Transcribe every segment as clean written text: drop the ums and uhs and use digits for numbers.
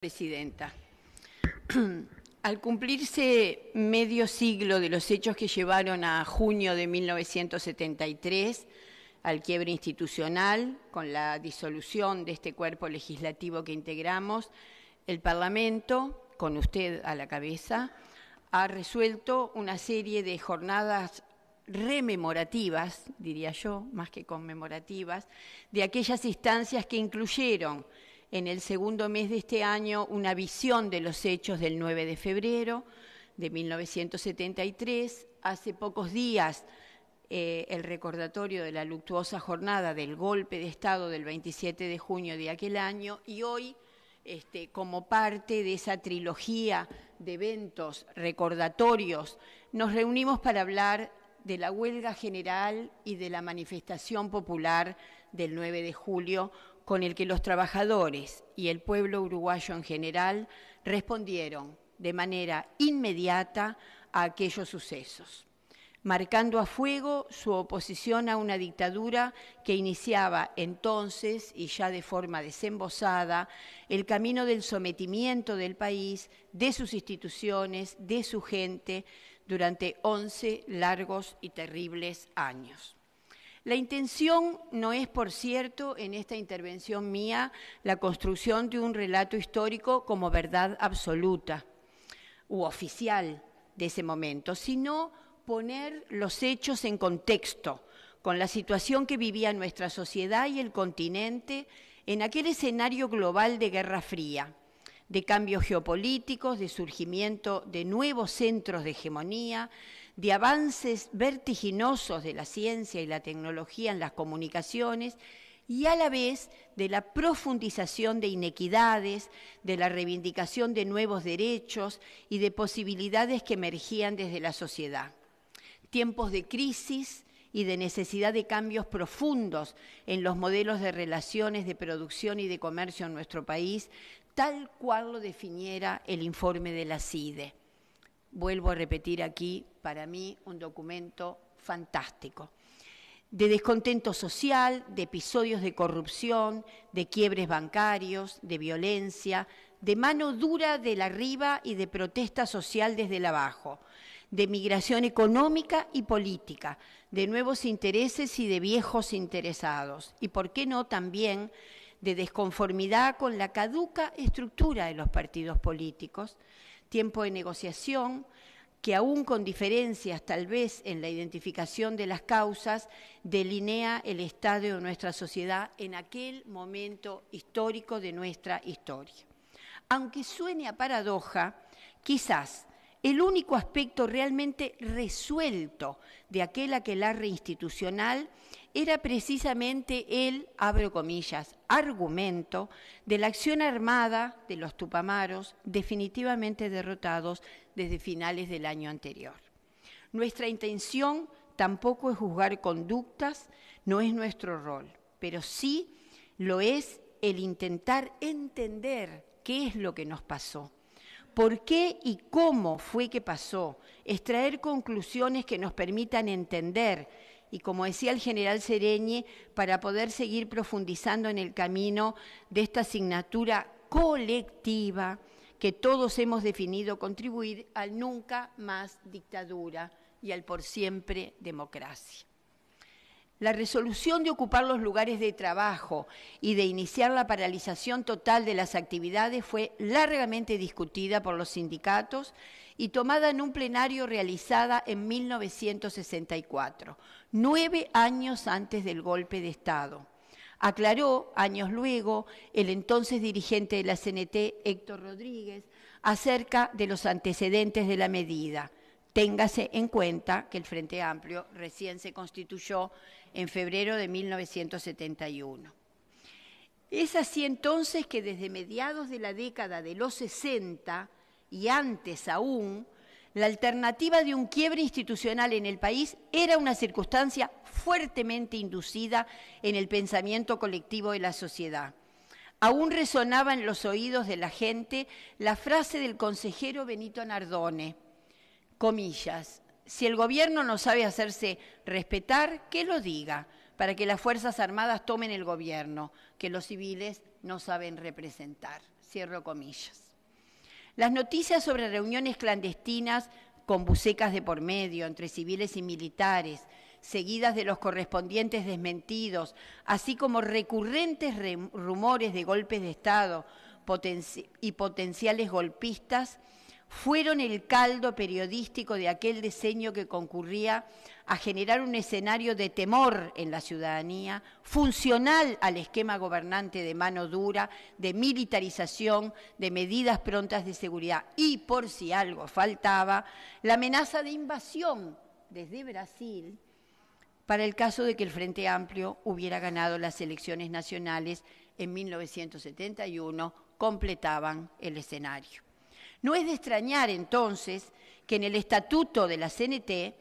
Presidenta, al cumplirse medio siglo de los hechos que llevaron a junio de 1973 al quiebre institucional, con la disolución de este cuerpo legislativo que integramos, el Parlamento, con usted a la cabeza, ha resuelto una serie de jornadas rememorativas, diría yo, más que conmemorativas, de aquellas instancias que incluyeron en el segundo mes de este año una visión de los hechos del 9 de febrero de 1973. Hace pocos días el recordatorio de la luctuosa jornada del golpe de Estado del 27 de junio de aquel año, y hoy, como parte de esa trilogía de eventos recordatorios, nos reunimos para hablar de la huelga general y de la manifestación popular del 9 de julio, con el que los trabajadores y el pueblo uruguayo en general respondieron de manera inmediata a aquellos sucesos, marcando a fuego su oposición a una dictadura que iniciaba entonces, y ya de forma desembosada, el camino del sometimiento del país, de sus instituciones, de su gente, durante 11 largos y terribles años. La intención no es, por cierto, en esta intervención mía, la construcción de un relato histórico como verdad absoluta u oficial de ese momento, sino poner los hechos en contexto con la situación que vivía nuestra sociedad y el continente en aquel escenario global de Guerra Fría, de cambios geopolíticos, de surgimiento de nuevos centros de hegemonía, de avances vertiginosos de la ciencia y la tecnología en las comunicaciones, y a la vez de la profundización de inequidades, de la reivindicación de nuevos derechos y de posibilidades que emergían desde la sociedad. Tiempos de crisis y de necesidad de cambios profundos en los modelos de relaciones de producción y de comercio en nuestro país, tal cual lo definiera el informe de la CIDE. Vuelvo a repetir aquí, para mí, un documento fantástico, de descontento social, de episodios de corrupción, de quiebres bancarios, de violencia, de mano dura del arriba y de protesta social desde el abajo, de migración económica y política, de nuevos intereses y de viejos interesados, y por qué no también de desconformidad con la caduca estructura de los partidos políticos, tiempo de negociación que aún con diferencias tal vez en la identificación de las causas, delinea el estado de nuestra sociedad en aquel momento histórico de nuestra historia. Aunque suene a paradoja, quizás el único aspecto realmente resuelto de aquel aquelarre institucional era precisamente el, abro comillas, argumento de la acción armada de los Tupamaros, definitivamente derrotados desde finales del año anterior. Nuestra intención tampoco es juzgar conductas, no es nuestro rol, pero sí lo es el intentar entender qué es lo que nos pasó. ¿Por qué y cómo fue que pasó? Extraer conclusiones que nos permitan entender, y como decía el general Sereñi, para poder seguir profundizando en el camino de esta asignatura colectiva que todos hemos definido contribuir al nunca más dictadura y al por siempre democracia. La resolución de ocupar los lugares de trabajo y de iniciar la paralización total de las actividades fue largamente discutida por los sindicatos y tomada en un plenario realizada en 1964, 9 años antes del golpe de Estado. Aclaró, años luego, el entonces dirigente de la CNT, Héctor Rodríguez, acerca de los antecedentes de la medida. Téngase en cuenta que el Frente Amplio recién se constituyó en febrero de 1971. Es así entonces que desde mediados de la década de los 60 y antes aún, la alternativa de un quiebre institucional en el país era una circunstancia fuertemente inducida en el pensamiento colectivo de la sociedad. Aún resonaba en los oídos de la gente la frase del consejero Benito Nardone, comillas, si el gobierno no sabe hacerse respetar, que lo diga, para que las Fuerzas Armadas tomen el gobierno, que los civiles no saben representar. Cierro comillas. Las noticias sobre reuniones clandestinas con bucecas de por medio entre civiles y militares, seguidas de los correspondientes desmentidos, así como recurrentes rumores de golpes de Estado y potenciales golpistas, fueron el caldo periodístico de aquel diseño que concurría a generar un escenario de temor en la ciudadanía, funcional al esquema gobernante de mano dura, de militarización, de medidas prontas de seguridad y, por si algo faltaba, la amenaza de invasión desde Brasil para el caso de que el Frente Amplio hubiera ganado las elecciones nacionales en 1971, completaban el escenario. No es de extrañar, entonces, que en el estatuto de la CNT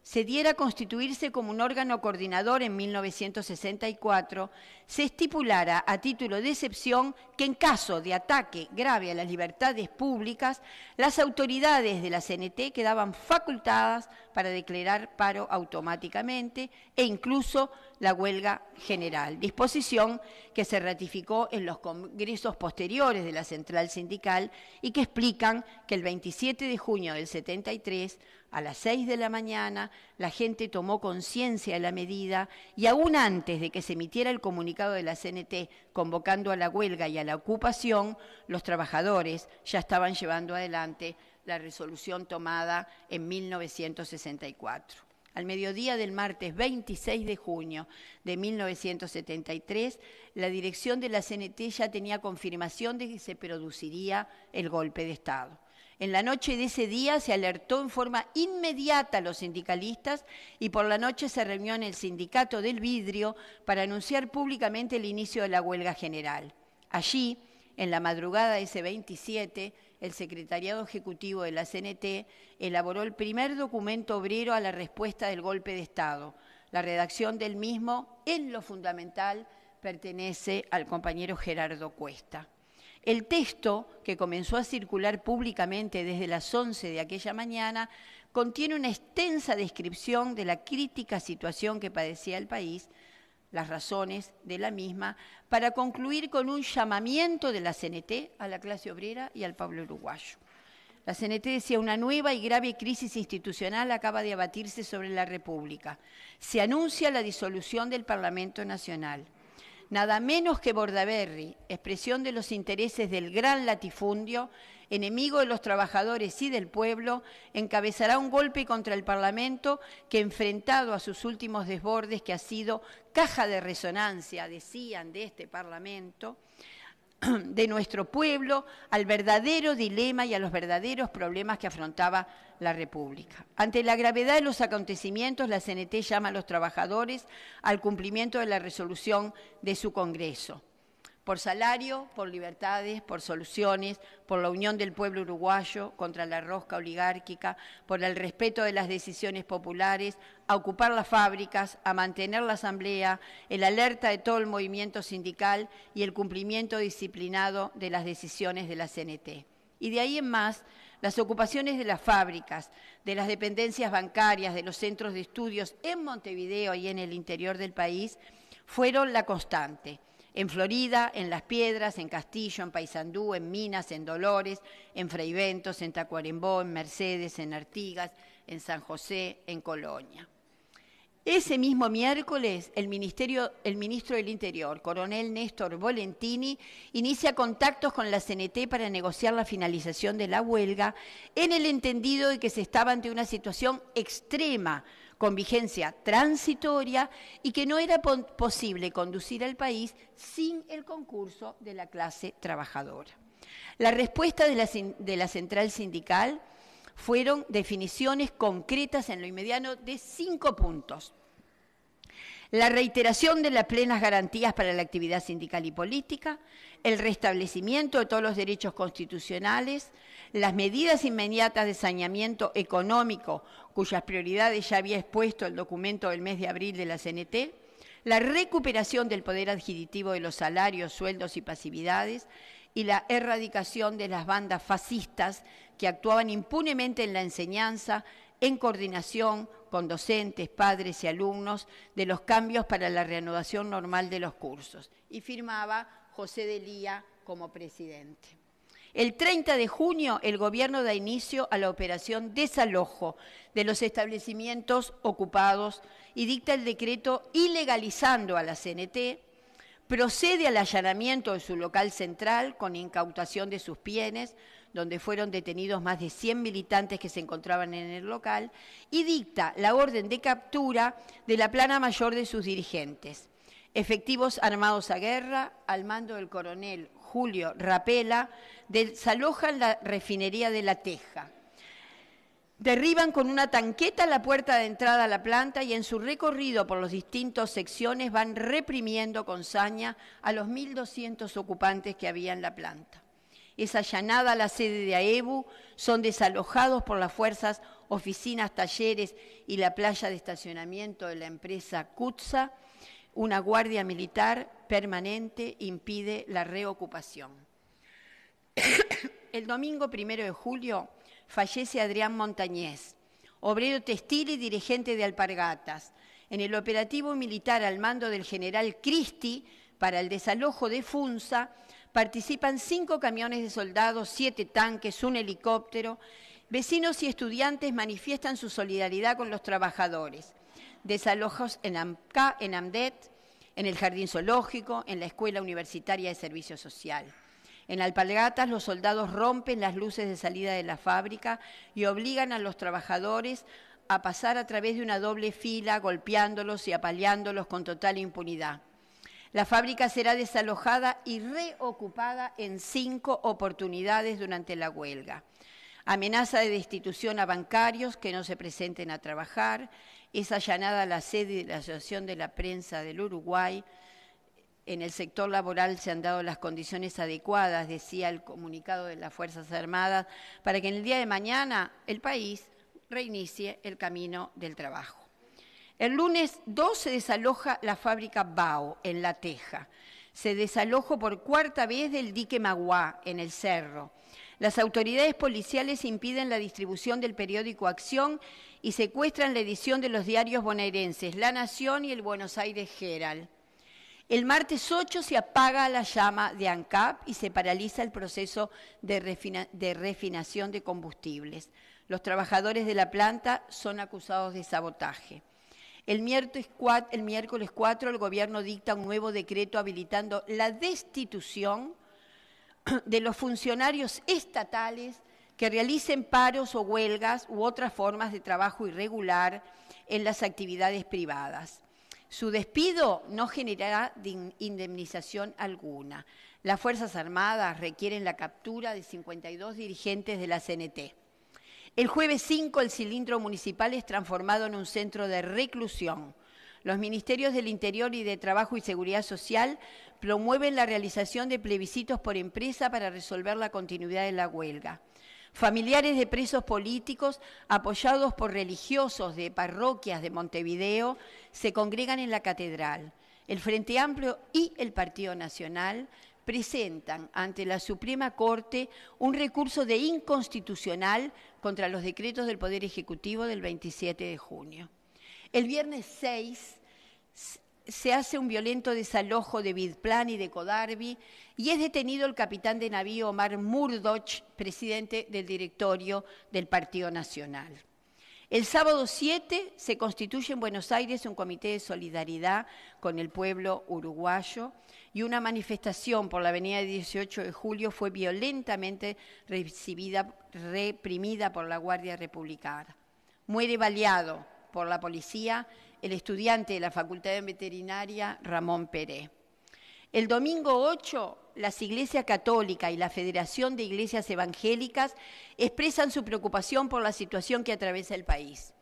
se diera a constituirse como un órgano coordinador en 1964, se estipulara a título de excepción que en caso de ataque grave a las libertades públicas, las autoridades de la CNT quedaban facultadas para declarar paro automáticamente e incluso la huelga general, disposición que se ratificó en los congresos posteriores de la Central Sindical y que explican que el 27 de junio del 73, a las 6 de la mañana, la gente tomó conciencia de la medida y aún antes de que se emitiera el comunicado de la CNT convocando a la huelga y a la ocupación, los trabajadores ya estaban llevando adelante la resolución tomada en 1964. Al mediodía del martes 26 de junio de 1973, la dirección de la CNT ya tenía confirmación de que se produciría el golpe de Estado. En la noche de ese día se alertó en forma inmediata a los sindicalistas y por la noche se reunió en el Sindicato del Vidrio para anunciar públicamente el inicio de la huelga general. Allí, en la madrugada de ese 27, el Secretariado Ejecutivo de la CNT elaboró el primer documento obrero a la respuesta del golpe de Estado. La redacción del mismo, en lo fundamental, pertenece al compañero Gerardo Cuesta. El texto, que comenzó a circular públicamente desde las 11 de aquella mañana, contiene una extensa descripción de la crítica situación que padecía el país, las razones de la misma, para concluir con un llamamiento de la CNT a la clase obrera y al pueblo uruguayo. La CNT decía: una nueva y grave crisis institucional acaba de abatirse sobre la República. Se anuncia la disolución del Parlamento Nacional. Nada menos que Bordaberry, expresión de los intereses del gran latifundio, enemigo de los trabajadores y del pueblo, encabezará un golpe contra el Parlamento que, enfrentado a sus últimos desbordes, que ha sido caja de resonancia, decían, de este Parlamento, de nuestro pueblo, al verdadero dilema y a los verdaderos problemas que afrontaba la República. Ante la gravedad de los acontecimientos, la CNT llama a los trabajadores al cumplimiento de la resolución de su Congreso. Por salario, por libertades, por soluciones, por la unión del pueblo uruguayo contra la rosca oligárquica, por el respeto de las decisiones populares, a ocupar las fábricas, a mantener la asamblea, el alerta de todo el movimiento sindical y el cumplimiento disciplinado de las decisiones de la CNT. Y de ahí en más, las ocupaciones de las fábricas, de las dependencias bancarias, de los centros de estudios en Montevideo y en el interior del país, fueron la constante. En Florida, en Las Piedras, en Castillo, en Paysandú, en Minas, en Dolores, en Freiventos, en Tacuarembó, en Mercedes, en Artigas, en San José, en Colonia. Ese mismo miércoles, el ministro del Interior, coronel Néstor Volentini, inicia contactos con la CNT para negociar la finalización de la huelga, en el entendido de que se estaba ante una situación extrema, con vigencia transitoria, y que no era posible conducir al país sin el concurso de la clase trabajadora. La respuesta de la central sindical fueron definiciones concretas en lo inmediato de 5 puntos. La reiteración de las plenas garantías para la actividad sindical y política, el restablecimiento de todos los derechos constitucionales, las medidas inmediatas de saneamiento económico, cuyas prioridades ya había expuesto el documento del mes de abril de la CNT, la recuperación del poder adquisitivo de los salarios, sueldos y pasividades, y la erradicación de las bandas fascistas que actuaban impunemente en la enseñanza, en coordinación con docentes, padres y alumnos, de los cambios para la reanudación normal de los cursos. Y firmaba José Delía, como presidente. El 30 de junio, el gobierno da inicio a la operación desalojo de los establecimientos ocupados y dicta el decreto ilegalizando a la CNT, procede al allanamiento de su local central con incautación de sus bienes, donde fueron detenidos más de 100 militantes que se encontraban en el local, y dicta la orden de captura de la plana mayor de sus dirigentes. Efectivos armados a guerra, al mando del coronel Julio Rapella, desalojan la refinería de La Teja. Derriban con una tanqueta la puerta de entrada a la planta y en su recorrido por las distintas secciones van reprimiendo con saña a los 1.200 ocupantes que había en la planta. Es allanada la sede de AEBU, son desalojados por las fuerzas, oficinas, talleres y la playa de estacionamiento de la empresa CUTSA. Una guardia militar permanente impide la reocupación. El domingo 1 de julio fallece Adrián Montañez, obrero textil y dirigente de Alpargatas. En el operativo militar al mando del general Cristi para el desalojo de Funza participan 5 camiones de soldados, 7 tanques, un helicóptero. Vecinos y estudiantes manifiestan su solidaridad con los trabajadores. Desalojos en AMCA, en AMDET, en el Jardín Zoológico, en la Escuela Universitaria de Servicio Social. En Alpargatas, los soldados rompen las luces de salida de la fábrica y obligan a los trabajadores a pasar a través de una doble fila, golpeándolos y apaleándolos con total impunidad. La fábrica será desalojada y reocupada en 5 oportunidades durante la huelga. Amenaza de destitución a bancarios que no se presenten a trabajar. Es allanada la sede de la Asociación de la Prensa del Uruguay. En el sector laboral se han dado las condiciones adecuadas, decía el comunicado de las Fuerzas Armadas, para que en el día de mañana el país reinicie el camino del trabajo. El lunes 2 se desaloja la fábrica BAO en La Teja. Se desalojó por 4ª vez del dique Maguá en el Cerro. Las autoridades policiales impiden la distribución del periódico Acción y secuestran la edición de los diarios bonaerenses La Nación y el Buenos Aires Herald. El martes 8 se apaga la llama de ANCAP y se paraliza el proceso de refinación de combustibles. Los trabajadores de la planta son acusados de sabotaje. El miércoles 4 el gobierno dicta un nuevo decreto habilitando la destitución de los funcionarios estatales que realicen paros o huelgas u otras formas de trabajo irregular en las actividades privadas. Su despido no generará indemnización alguna. Las Fuerzas Armadas requieren la captura de 52 dirigentes de la CNT. El jueves 5 el cilindro municipal es transformado en un centro de reclusión. Los ministerios del Interior y de Trabajo y Seguridad Social promueven la realización de plebiscitos por empresa para resolver la continuidad de la huelga. Familiares de presos políticos, apoyados por religiosos de parroquias de Montevideo, se congregan en la catedral. El Frente Amplio y el Partido Nacional presentan ante la Suprema Corte un recurso de inconstitucional contra los decretos del Poder Ejecutivo del 27 de junio. El viernes 6 se hace un violento desalojo de Vidplan y de Codarbi y es detenido el capitán de navío Omar Murdoch, presidente del directorio del Partido Nacional. El sábado 7 se constituye en Buenos Aires un comité de solidaridad con el pueblo uruguayo y una manifestación por la avenida 18 de julio fue violentamente reprimida por la Guardia Republicana. Muere baleado por la policía el estudiante de la Facultad de Veterinaria Ramón Peré. El domingo 8, las Iglesias Católicas y la Federación de Iglesias Evangélicas expresan su preocupación por la situación que atraviesa el país.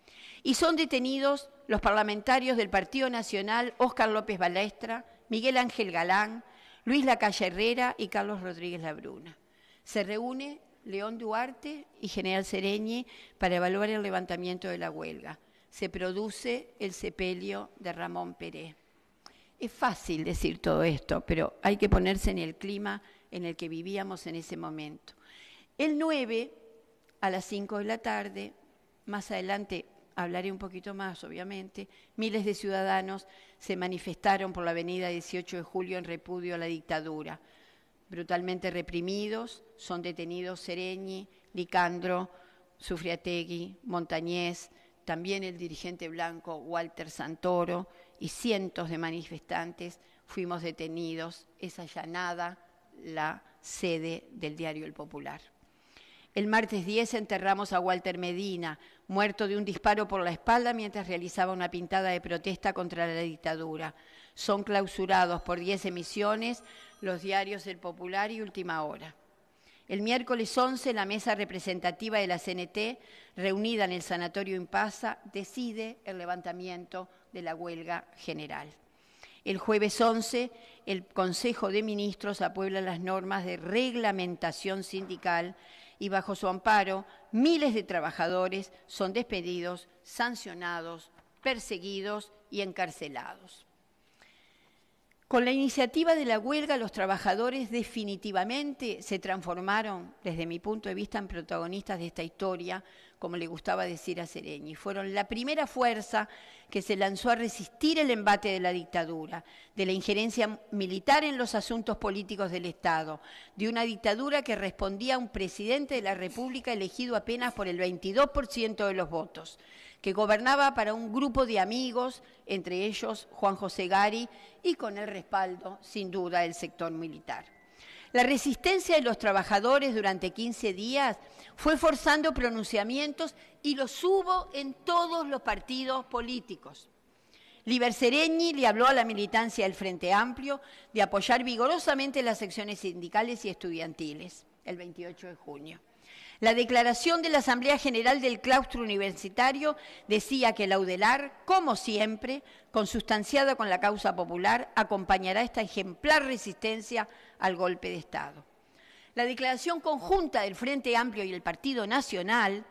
Y son detenidos los parlamentarios del Partido Nacional Óscar López Balestra, Miguel Ángel Galán, Luis Lacalle Herrera y Carlos Rodríguez Labruna. Se reúne León Duarte y General Sereñi para evaluar el levantamiento de la huelga. Se produce el sepelio de Ramón Peré. Es fácil decir todo esto, pero hay que ponerse en el clima en el que vivíamos en ese momento. El 9, a las 5 de la tarde, más adelante hablaré un poquito más, obviamente, miles de ciudadanos se manifestaron por la avenida 18 de julio en repudio a la dictadura. brutalmente reprimidos. Son detenidos Seregni, Licandro, Sufriategui, Montañés, también el dirigente blanco Walter Santoro y cientos de manifestantes fuimos detenidos. Es allanada la sede del diario El Popular. El martes 10 enterramos a Walter Medina, muerto de un disparo por la espalda mientras realizaba una pintada de protesta contra la dictadura. Son clausurados por 10 emisiones los diarios El Popular y Última Hora. El miércoles 11, la mesa representativa de la CNT, reunida en el Sanatorio Impasa, decide el levantamiento de la huelga general. El jueves 11, el Consejo de Ministros aprueba las normas de reglamentación sindical y bajo su amparo, miles de trabajadores son despedidos, sancionados, perseguidos y encarcelados. Con la iniciativa de la huelga, los trabajadores definitivamente se transformaron, desde mi punto de vista, en protagonistas de esta historia, como le gustaba decir a Seregni. Fueron la primera fuerza que se lanzó a resistir el embate de la dictadura, de la injerencia militar en los asuntos políticos del Estado, de una dictadura que respondía a un presidente de la República elegido apenas por el 22% de los votos, que gobernaba para un grupo de amigos, entre ellos Juan José Gari, y con el respaldo, sin duda, del sector militar. La resistencia de los trabajadores durante 15 días fue forzando pronunciamientos y los hubo en todos los partidos políticos. Liber Seregni le habló a la militancia del Frente Amplio de apoyar vigorosamente las secciones sindicales y estudiantiles el 28 de junio. La declaración de la Asamblea General del Claustro Universitario decía que la UDELAR, como siempre, consustanciada con la causa popular, acompañará esta ejemplar resistencia al golpe de Estado. La declaración conjunta del Frente Amplio y el Partido Nacional,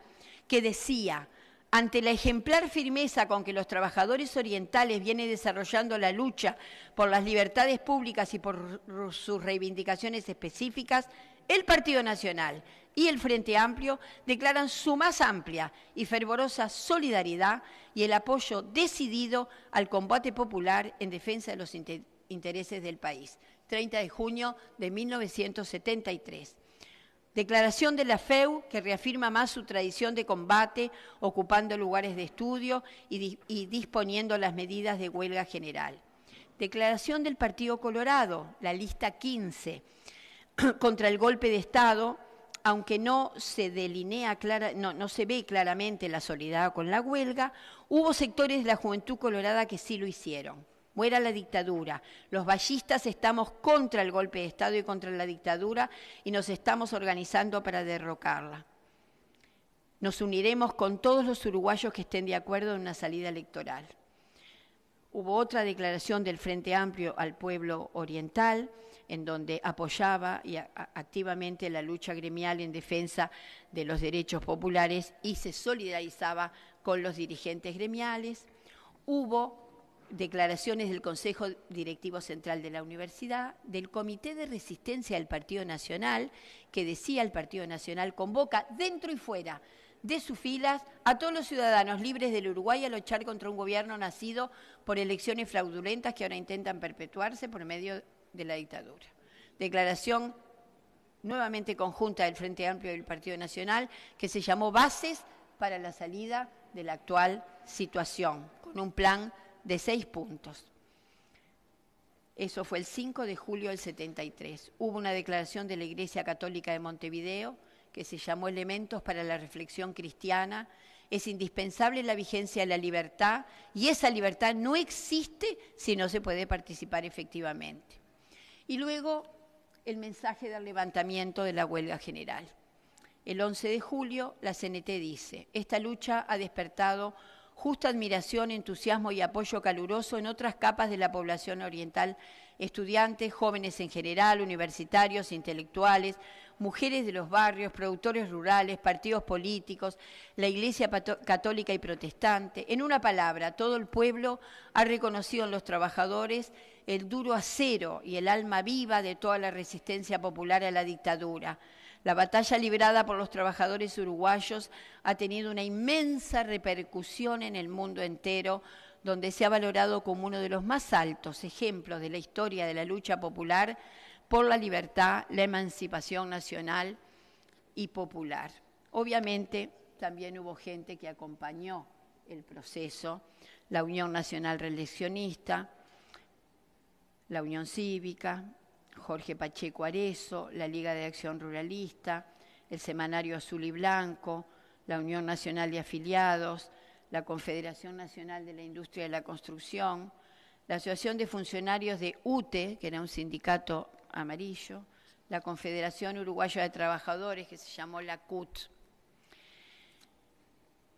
que decía: ante la ejemplar firmeza con que los trabajadores orientales vienen desarrollando la lucha por las libertades públicas y por sus reivindicaciones específicas, el Partido Nacional y el Frente Amplio declaran su más amplia y fervorosa solidaridad y el apoyo decidido al combate popular en defensa de los intereses del país. 30 de junio de 1973. Declaración de la FEU que reafirma más su tradición de combate, ocupando lugares de estudio y disponiendo las medidas de huelga general. Declaración del Partido Colorado, la lista 15, contra el golpe de Estado, aunque no se ve claramente la solidaridad con la huelga, hubo sectores de la juventud colorada que sí lo hicieron. Muera la dictadura. Los vallistas estamos contra el golpe de Estado y contra la dictadura y nos estamos organizando para derrocarla. Nos uniremos con todos los uruguayos que estén de acuerdo en una salida electoral. Hubo otra declaración del Frente Amplio al pueblo oriental, en donde apoyaba activamente la lucha gremial en defensa de los derechos populares y se solidarizaba con los dirigentes gremiales. Hubo declaraciones del Consejo Directivo Central de la Universidad, del Comité de Resistencia del Partido Nacional, que decía: el Partido Nacional convoca dentro y fuera de sus filas a todos los ciudadanos libres del Uruguay a luchar contra un gobierno nacido por elecciones fraudulentas que ahora intentan perpetuarse por medio de la dictadura. Declaración nuevamente conjunta del Frente Amplio y del Partido Nacional, que se llamó Bases para la salida de la actual situación, con un plan de 6 puntos. Eso fue el 5 de julio del 73. Hubo una declaración de la Iglesia Católica de Montevideo que se llamó Elementos para la Reflexión Cristiana. Es indispensable la vigencia de la libertad y esa libertad no existe si no se puede participar efectivamente. Y luego el mensaje del levantamiento de la huelga general. El 11 de julio la CNT dice: esta lucha ha despertado justa admiración, entusiasmo y apoyo caluroso en otras capas de la población oriental, estudiantes, jóvenes en general, universitarios, intelectuales, mujeres de los barrios, productores rurales, partidos políticos, la Iglesia católica y protestante. En una palabra, todo el pueblo ha reconocido en los trabajadores el duro acero y el alma viva de toda la resistencia popular a la dictadura. La batalla librada por los trabajadores uruguayos ha tenido una inmensa repercusión en el mundo entero, donde se ha valorado como uno de los más altos ejemplos de la historia de la lucha popular por la libertad, la emancipación nacional y popular. Obviamente, también hubo gente que acompañó el proceso, la Unión Nacional Reeleccionista, la Unión Cívica, Jorge Pacheco Arezzo, la Liga de Acción Ruralista, el Semanario Azul y Blanco, la Unión Nacional de Afiliados, la Confederación Nacional de la Industria de la Construcción, la Asociación de Funcionarios de UTE, que era un sindicato amarillo, la Confederación Uruguaya de Trabajadores, que se llamó la CUT.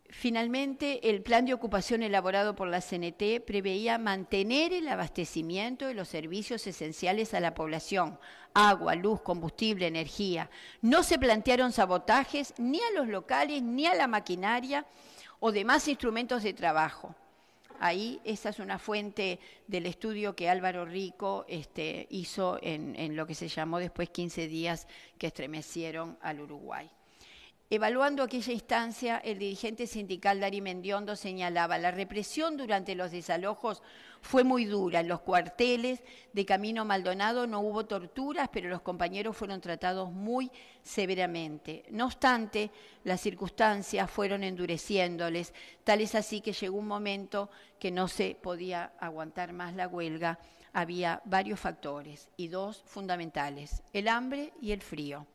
Finalmente, el plan de ocupación elaborado por la CNT preveía mantener el abastecimiento de los servicios esenciales a la población, agua, luz, combustible, energía. No se plantearon sabotajes ni a los locales, ni a la maquinaria o demás instrumentos de trabajo. Ahí, esa es una fuente del estudio que Álvaro Rico hizo en lo que se llamó después 15 días que estremecieron al Uruguay. Evaluando aquella instancia, el dirigente sindical Dari Mendiondo señalaba: la represión durante los desalojos fue muy dura. En los cuarteles de Camino Maldonado no hubo torturas, pero los compañeros fueron tratados muy severamente. No obstante, las circunstancias fueron endureciéndoles, tal es así que llegó un momento que no se podía aguantar más la huelga. Había varios factores, y dos fundamentales: el hambre y el frío.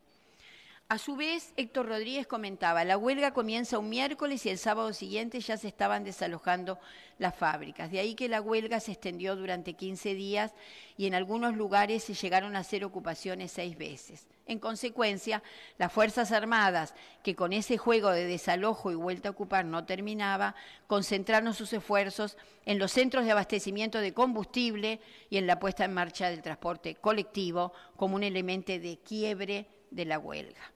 A su vez, Héctor Rodríguez comentaba: la huelga comienza un miércoles y el sábado siguiente ya se estaban desalojando las fábricas. De ahí que la huelga se extendió durante 15 días y en algunos lugares se llegaron a hacer ocupaciones 6 veces. En consecuencia, las Fuerzas Armadas, que con ese juego de desalojo y vuelta a ocupar no terminaba, concentraron sus esfuerzos en los centros de abastecimiento de combustible y en la puesta en marcha del transporte colectivo como un elemento de quiebre de la huelga.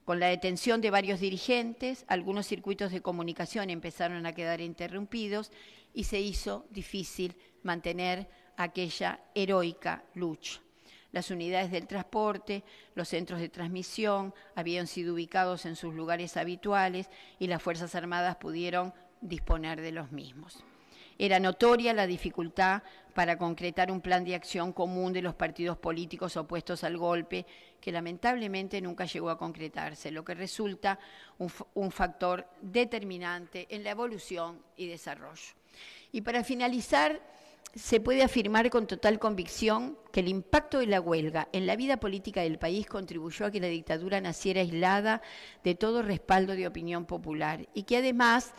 Con la detención de varios dirigentes, algunos circuitos de comunicación empezaron a quedar interrumpidos y se hizo difícil mantener aquella heroica lucha. Las unidades del transporte, los centros de transmisión habían sido ubicados en sus lugares habituales y las Fuerzas Armadas pudieron disponer de los mismos. Era notoria la dificultad para concretar un plan de acción común de los partidos políticos opuestos al golpe, que lamentablemente nunca llegó a concretarse, lo que resulta un factor determinante en la evolución y desarrollo. Y para finalizar, se puede afirmar con total convicción que el impacto de la huelga en la vida política del país contribuyó a que la dictadura naciera aislada de todo respaldo de opinión popular y que además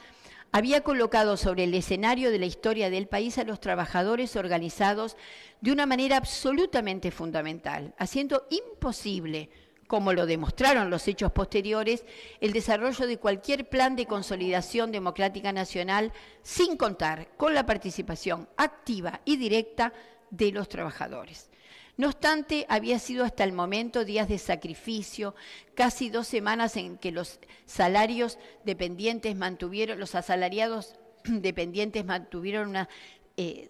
había colocado sobre el escenario de la historia del país a los trabajadores organizados de una manera absolutamente fundamental, haciendo imposible, como lo demostraron los hechos posteriores, el desarrollo de cualquier plan de consolidación democrática nacional sin contar con la participación activa y directa de los trabajadores. No obstante, había sido hasta el momento días de sacrificio, casi 2 semanas en que los salarios dependientes los asalariados dependientes mantuvieron una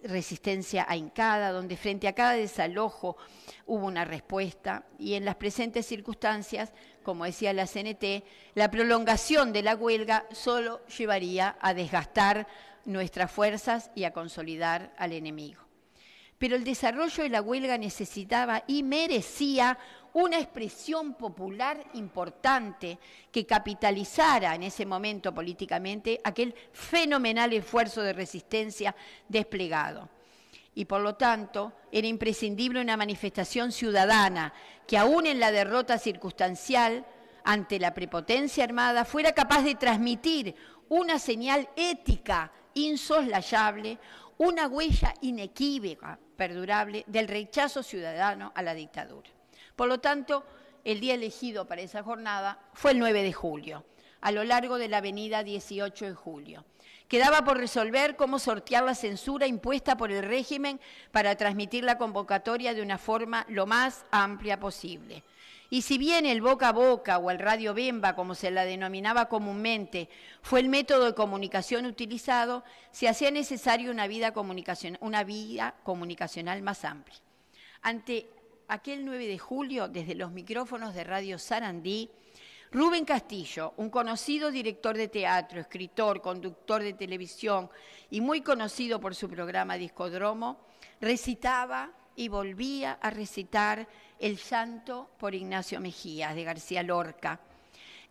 resistencia ahincada, donde frente a cada desalojo hubo una respuesta, y en las presentes circunstancias, como decía la CNT, la prolongación de la huelga solo llevaría a desgastar nuestras fuerzas y a consolidar al enemigo. Pero el desarrollo de la huelga necesitaba y merecía una expresión popular importante que capitalizara en ese momento políticamente aquel fenomenal esfuerzo de resistencia desplegado. Y por lo tanto, era imprescindible una manifestación ciudadana que aún en la derrota circunstancial ante la prepotencia armada fuera capaz de transmitir una señal ética insoslayable, una huella inequívoca, perdurable, del rechazo ciudadano a la dictadura. Por lo tanto, el día elegido para esa jornada fue el 9 de julio, a lo largo de la avenida 18 de julio. Quedaba por resolver cómo sortear la censura impuesta por el régimen para transmitir la convocatoria de una forma lo más amplia posible. Y si bien el boca a boca o el radio bemba, como se la denominaba comúnmente, fue el método de comunicación utilizado, se hacía necesario una vía comunicacional más amplia. Ante aquel 9 de julio, desde los micrófonos de Radio Sarandí, Rubén Castillo, un conocido director de teatro, escritor, conductor de televisión y muy conocido por su programa Discodromo, recitaba y volvía a recitar El llanto por Ignacio Mejía, de García Lorca.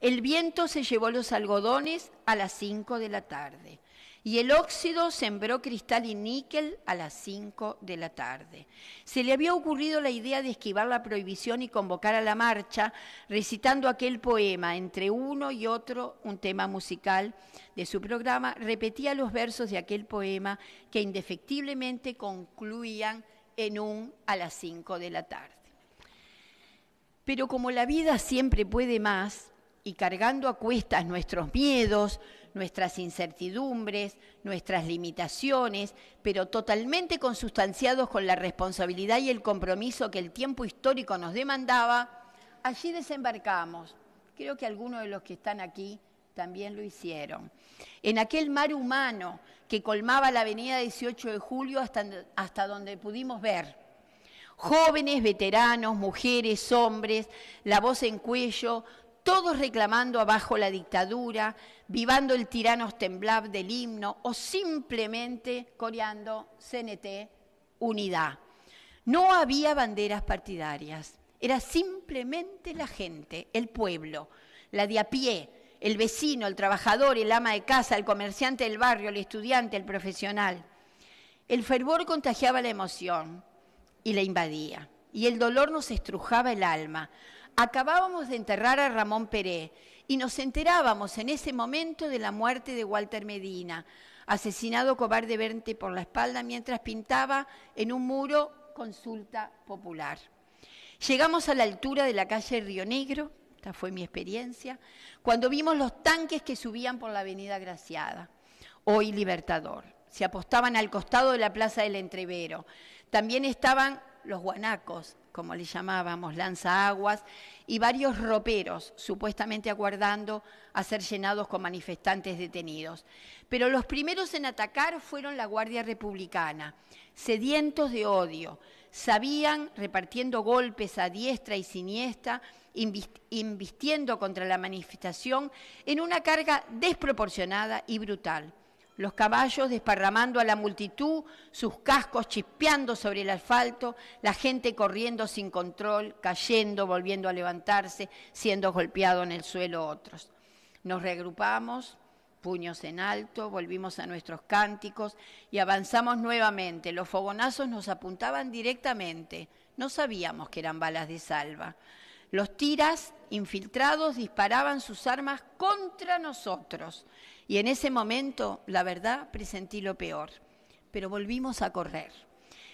El viento se llevó los algodones a las 5 de la tarde y el óxido sembró cristal y níquel a las 5 de la tarde. Se le había ocurrido la idea de esquivar la prohibición y convocar a la marcha, recitando aquel poema, entre uno y otro un tema musical de su programa, repetía los versos de aquel poema que indefectiblemente concluían en un a las 5 de la tarde. Pero como la vida siempre puede más, y cargando a cuestas nuestros miedos, nuestras incertidumbres, nuestras limitaciones, pero totalmente consustanciados con la responsabilidad y el compromiso que el tiempo histórico nos demandaba, allí desembarcamos. Creo que algunos de los que están aquí también lo hicieron. En aquel mar humano que colmaba la avenida 18 de Julio hasta donde pudimos ver. Jóvenes, veteranos, mujeres, hombres, la voz en cuello, todos reclamando abajo la dictadura, vivando el tiranos temblab del himno o simplemente coreando CNT, unidad. No había banderas partidarias, era simplemente la gente, el pueblo, la de a pie, el vecino, el trabajador, el ama de casa, el comerciante del barrio, el estudiante, el profesional. El fervor contagiaba la emoción y la invadía, y el dolor nos estrujaba el alma. Acabábamos de enterrar a Ramón Peré y nos enterábamos en ese momento de la muerte de Walter Medina, asesinado cobardemente por la espalda mientras pintaba en un muro Consulta Popular. Llegamos a la altura de la calle Río Negro, esta fue mi experiencia, cuando vimos los tanques que subían por la avenida Graciada, hoy Libertador. Se apostaban al costado de la Plaza del Entrevero. También estaban los guanacos, como le llamábamos, lanzaaguas, y varios roperos, supuestamente aguardando a ser llenados con manifestantes detenidos. Pero los primeros en atacar fueron la Guardia Republicana, sedientos de odio. Sabían, repartiendo golpes a diestra y siniestra, invistiendo contra la manifestación en una carga desproporcionada y brutal. Los caballos desparramando a la multitud, sus cascos chispeando sobre el asfalto, la gente corriendo sin control, cayendo, volviendo a levantarse, siendo golpeados en el suelo otros. Nos reagrupamos, puños en alto, volvimos a nuestros cánticos y avanzamos nuevamente. Los fogonazos nos apuntaban directamente, no sabíamos que eran balas de salva. Los tiras infiltrados disparaban sus armas contra nosotros. Y en ese momento, la verdad, presentí lo peor. Pero volvimos a correr.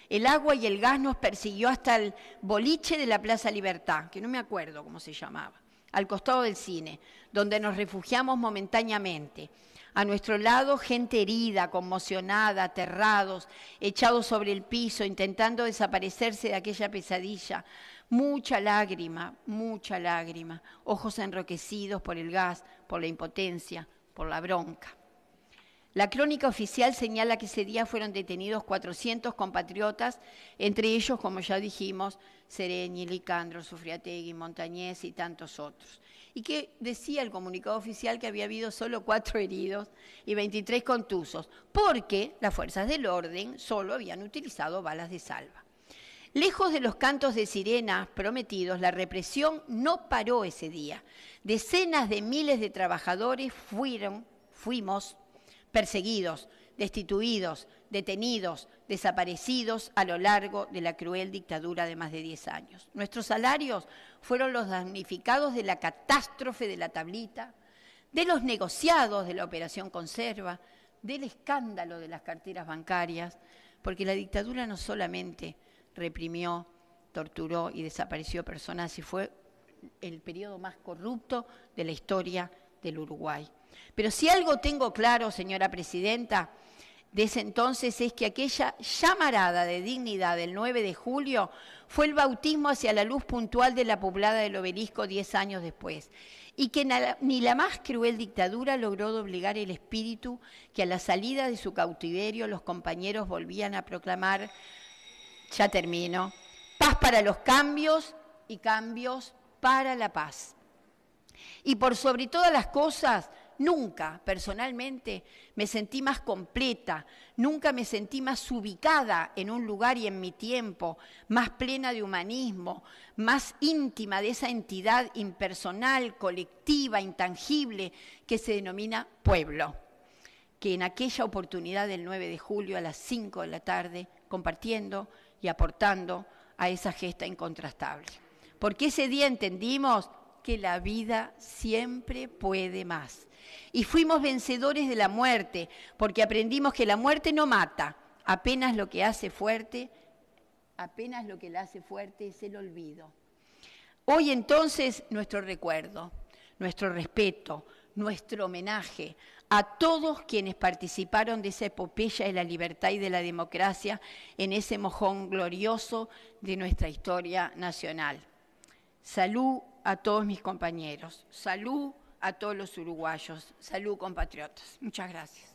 El agua y el gas nos persiguió hasta el boliche de la Plaza Libertad, que no me acuerdo cómo se llamaba, al costado del cine, donde nos refugiamos momentáneamente. A nuestro lado, gente herida, conmocionada, aterrados, echados sobre el piso, intentando desaparecerse de aquella pesadilla. Mucha lágrima, ojos enroquecidos por el gas, por la impotencia, por la bronca. La crónica oficial señala que ese día fueron detenidos 400 compatriotas, entre ellos, como ya dijimos, Sereñi, Licandro, Sufriategui, Montañés y tantos otros. Y que decía el comunicado oficial que había habido solo 4 heridos y 23 contusos, porque las fuerzas del orden solo habían utilizado balas de salva. Lejos de los cantos de sirenas prometidos, la represión no paró ese día. Decenas de miles de trabajadores fuimos perseguidos, destituidos, detenidos, desaparecidos a lo largo de la cruel dictadura de más de 10 años. Nuestros salarios fueron los damnificados de la catástrofe de la tablita, de los negociados de la Operación Conserva, del escándalo de las carteras bancarias, porque la dictadura no solamente reprimió, torturó y desapareció personas y fue el periodo más corrupto de la historia del Uruguay. Pero si algo tengo claro, señora presidenta, de ese entonces es que aquella llamarada de dignidad del 9 de julio fue el bautismo hacia la luz puntual de la poblada del Obelisco 10 años después, y que ni la más cruel dictadura logró doblegar el espíritu que a la salida de su cautiverio los compañeros volvían a proclamar. Ya termino. Paz para los cambios y cambios para la paz. Y por sobre todas las cosas, nunca, personalmente, me sentí más completa, nunca me sentí más ubicada en un lugar y en mi tiempo, más plena de humanismo, más íntima de esa entidad impersonal, colectiva, intangible, que se denomina pueblo, que en aquella oportunidad del 9 de julio a las 5 de la tarde, compartiendo y aportando a esa gesta incontrastable. Porque ese día entendimos que la vida siempre puede más. Y fuimos vencedores de la muerte, porque aprendimos que la muerte no mata, apenas lo que la hace fuerte es el olvido. Hoy entonces nuestro recuerdo, nuestro respeto, nuestro homenaje a todos quienes participaron de esa epopeya de la libertad y de la democracia en ese mojón glorioso de nuestra historia nacional. Salud a todos mis compañeros, salud a todos los uruguayos, salud compatriotas. Muchas gracias.